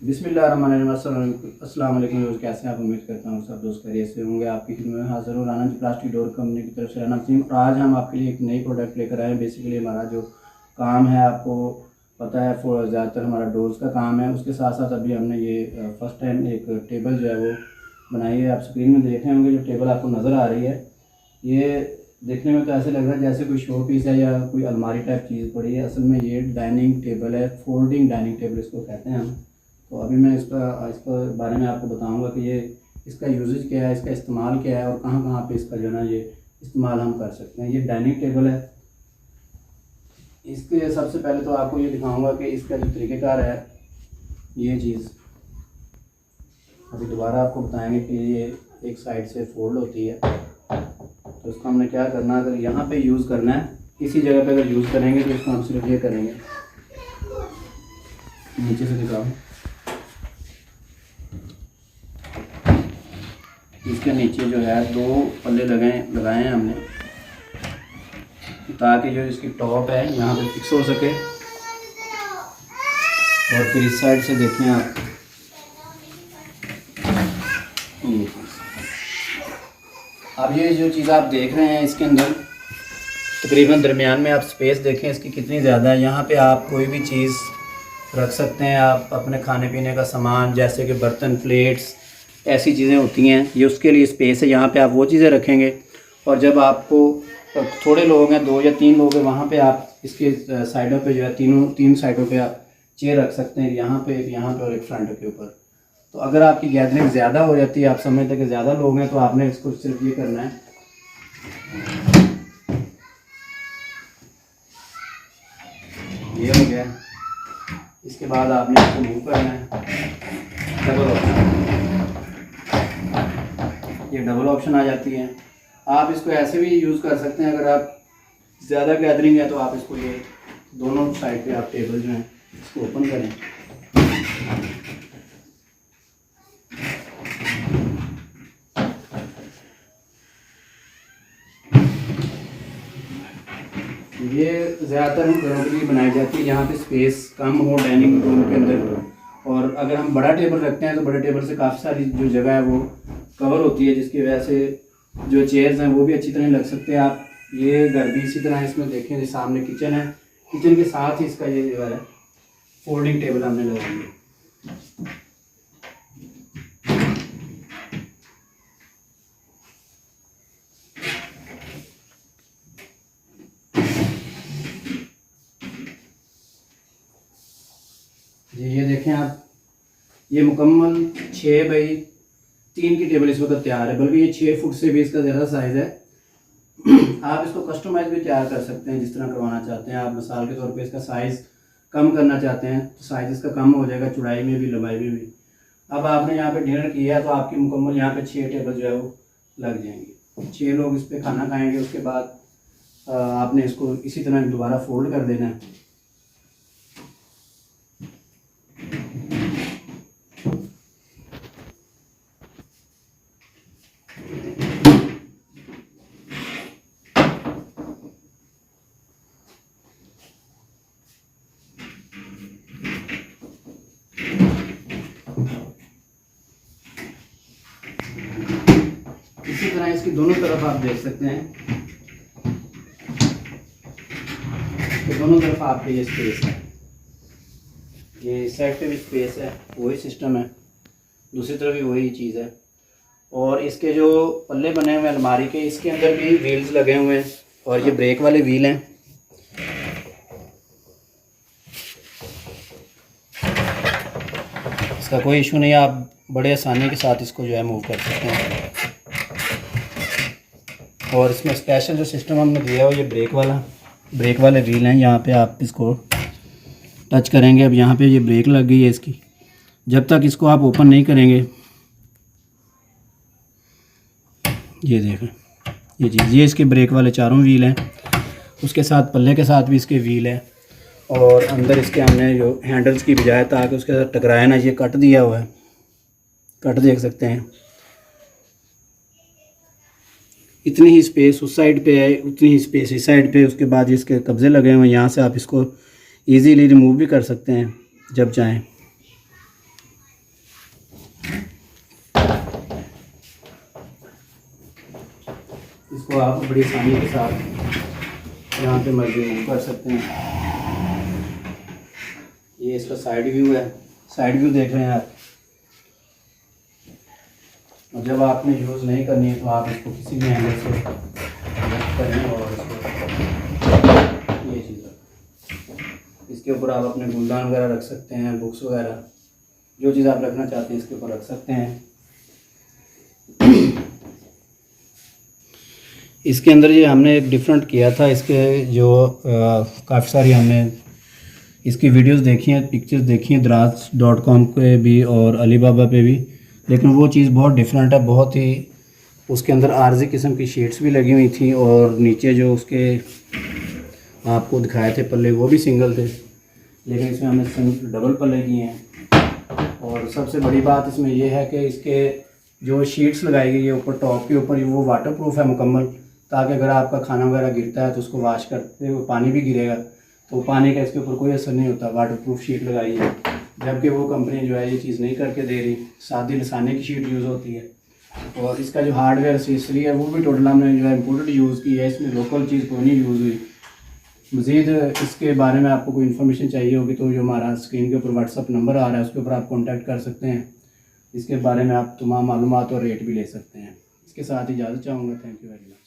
बिस्मिल्लाहिर्रहमानिर्रहीम। अस्सलाम वालेकुम दोस्त, कैसे हैं आप? उम्मीद करता हूँ सब दोस्त खैरियत से होंगे। आपकी खिदमत में हाज़िर हूँ राना जी प्लास्टिक डोर कंपनी की तरफ से राना नसीम। और आज हम आपके लिए एक नई प्रोडक्ट लेकर आए हैं। बेसिकली हमारा जो काम है आपको पता है, ज़्यादातर हमारा डोर्स का काम है। उसके साथ साथ अभी हमने ये फर्स्ट टाइम एक टेबल जो है वो बनाई है। आप स्क्रीन में देख रहे होंगे जो टेबल आपको नज़र आ रही है, ये देखने में तो ऐसे लग रहा है जैसे कोई शो पीस है या कोई अलमारी टाइप चीज़ पड़ी है। असल में ये डाइनिंग टेबल है, फोल्डिंग डाइनिंग टेबल इसको कहते हैं हम। तो अभी मैं इसका बारे में आपको बताऊंगा कि ये इसका यूजेज क्या है, इसका इस्तेमाल क्या है और कहाँ कहाँ पे इसका जो है ना ये इस्तेमाल हम कर सकते हैं। ये डाइनिंग टेबल है। इसके सबसे पहले तो आपको ये दिखाऊंगा कि इसका जो तरीक़ेकार है, ये चीज़ अभी दोबारा आपको बताएंगे कि ये एक साइड से फोल्ड होती है। तो इसको हमने क्या करना है, अगर यहाँ पे यूज़ करना है, किसी जगह पे अगर यूज़ करेंगे तो इसको हम सिर्फ ये करेंगे, नीचे से दिखाओ, इसके नीचे जो है 2 पल्ले लगाए हैं हमने, ताकि जो इसकी टॉप है यहाँ पे फिक्स हो सके। और फिर इस साइड से देखें आप, अब ये जो चीज़ आप देख रहे हैं इसके अंदर तकरीबन दरमियान में आप स्पेस देखें इसकी कितनी ज़्यादा है। यहाँ पे आप कोई भी चीज़ रख सकते हैं, आप अपने खाने पीने का सामान जैसे कि बर्तन, प्लेट्स, ऐसी चीज़ें होती हैं, ये उसके लिए स्पेस है। यहाँ पे आप वो चीज़ें रखेंगे। और जब आपको थोड़े लोग हैं, 2 या 3 लोग हैं, वहाँ पे आप इसके साइडों पे जो है तीन साइडों पे आप चेयर रख सकते हैं, यहाँ पे और एक फ्रंट के ऊपर। तो अगर आपकी गैदरिंग ज़्यादा हो जाती है, आप समझते हैं कि ज़्यादा लोग हैं, तो आपने इसको सिर्फ ये करना है, ये हो गया। इसके बाद आपने इसको मूव करना है, डबल ऑप्शन, ये डबल ऑप्शन आ जाती है। आप इसको ऐसे भी यूज़ कर सकते हैं, अगर आप ज़्यादा गैदरिंग है तो आप इसको ये दोनों साइड पे आप टेबल जो है इसको ओपन करें। ये ज़्यादातर हम घरों के लिए बनाई जाती है, यहाँ पे स्पेस कम हो डाइनिंग रूम के अंदर। और अगर हम बड़ा टेबल रखते हैं तो बड़े टेबल से काफ़ी सारी जो जगह है वो कवर होती है, जिसकी वजह से जो चेयर्स हैं वो भी अच्छी तरह लग सकते हैं। आप ये घर भी इसी तरह इसमें देखें, जो सामने किचन है, किचन के साथ ही इसका ये जो है फोल्डिंग टेबल हमने लगाई है। ये देखें आप, ये मुकम्मल 6 बाई 3 की टेबल इस वक्त तैयार है, बल्कि ये 6 फुट से भी इसका ज़्यादा साइज़ है। आप इसको कस्टमाइज़ भी तैयार कर सकते हैं जिस तरह करवाना चाहते हैं। आप मिसाल के तौर पे इसका साइज़ कम करना चाहते हैं तो साइज़ इसका कम हो जाएगा, चौड़ाई में भी लंबाई में भी। अब आपने यहाँ पे डिनर किया है तो आपकी मुकम्मल यहाँ पे 6 टेबल जो है वो लग जाएंगी। 6 लोग इस पर खाना खाएँगे। उसके बाद आपने इसको इसी तरह दोबारा फोल्ड कर देना है। इसी तरह इसकी दोनों तरफ आप देख सकते हैं कि दोनों तरफ आपके ये स्पेस है, ये इस साइड पे भी स्पेस है, वही सिस्टम है, दूसरी तरफ भी वही चीज़ है। और इसके जो पल्ले बने हुए हैं अलमारी के, इसके अंदर भी व्हील्स लगे हुए हैं और ये ब्रेक वाले व्हील हैं। इसका कोई इशू नहीं है, आप बड़े आसानी के साथ इसको जो है मूव कर सकते हैं। और इसमें स्पेशल जो सिस्टम हमने दिया है वो ये ब्रेक वाले व्हील हैं। यहाँ पे आप इसको टच करेंगे, अब यहाँ पे ये ब्रेक लग गई है इसकी। जब तक इसको आप ओपन नहीं करेंगे, ये देखें ये चीज़, ये इसके ब्रेक वाले चारों व्हील हैं, उसके साथ पल्ले के साथ भी इसके व्हील है। और अंदर इसके हमने जो हैंडल्स की बजाय, ताकि उसके साथ टकराए ना, ये कट दिया हुआ है, कट देख सकते हैं। इतनी ही स्पेस उस साइड पे है, उतनी ही स्पेस इस साइड पे। उसके बाद इसके कब्जे लगे हुए हैं, यहाँ से आप इसको इजीली रिमूव भी कर सकते हैं जब चाहें। इसको आप बड़ी आसानी के साथ यहाँ पे मर्जी मूव कर सकते हैं। ये इसका साइड व्यू है, साइड व्यू देख रहे हैं आप। और जब आपने यूज़ नहीं करनी है तो आप इसको किसी भी एंगल से लेफ्ट करें और इसको ये चीज़ इसके ऊपर आप अपने गुलदान वगैरह रख सकते हैं, बुक्स वगैरह, जो चीज़ आप रखना चाहते हैं इसके ऊपर रख सकते हैं। इसके अंदर ये हमने एक डिफरेंट किया था, इसके जो काफ़ी सारी हमने इसकी वीडियोस देखी हैं, पिक्चर्स देखी हैं Daraz.com पे भी और अलीबाबा पे भी, लेकिन वो चीज़ बहुत डिफरेंट है। बहुत ही उसके अंदर आरजी किस्म की शीट्स भी लगी हुई थी और नीचे जो उसके आपको दिखाए थे पल्ले वो भी सिंगल थे, लेकिन इसमें हमने डबल पल्ले किए हैं। और सबसे बड़ी बात इसमें यह है कि इसके जो शीट्स लगाई गई है ऊपर टॉप के ऊपर, वो वाटर प्रूफ है मुकम्मल, ताकि अगर आपका खाना वगैरह गिरता है तो उसको वॉश करते हुए पानी भी गिरेगा तो पानी का इसके ऊपर कोई असर नहीं होता। वाटर प्रूफ शीट लगाई है, जबकि वो कंपनी जो है ये चीज़ नहीं करके दे रही, सादी लसाने की शीट यूज़ होती है। और इसका जो हार्डवेयर एक्सेसरी है वो भी टोटल हमने जो है इम्पोर्टेड यूज़ की है, इसमें लोकल चीज़ कोई नहीं यूज़ हुई। मज़ीद इसके बारे में आपको कोई इन्फॉर्मेशन चाहिए होगी तो जो हमारा स्क्रीन के ऊपर व्हाट्सअप नंबर आ रहा है उसके ऊपर आप कॉन्टैक्ट कर सकते हैं। इसके बारे में आप तमाम मालूमात और रेट भी ले सकते हैं। इसके साथ इजाज़त चाहूँगा। Thank you very much.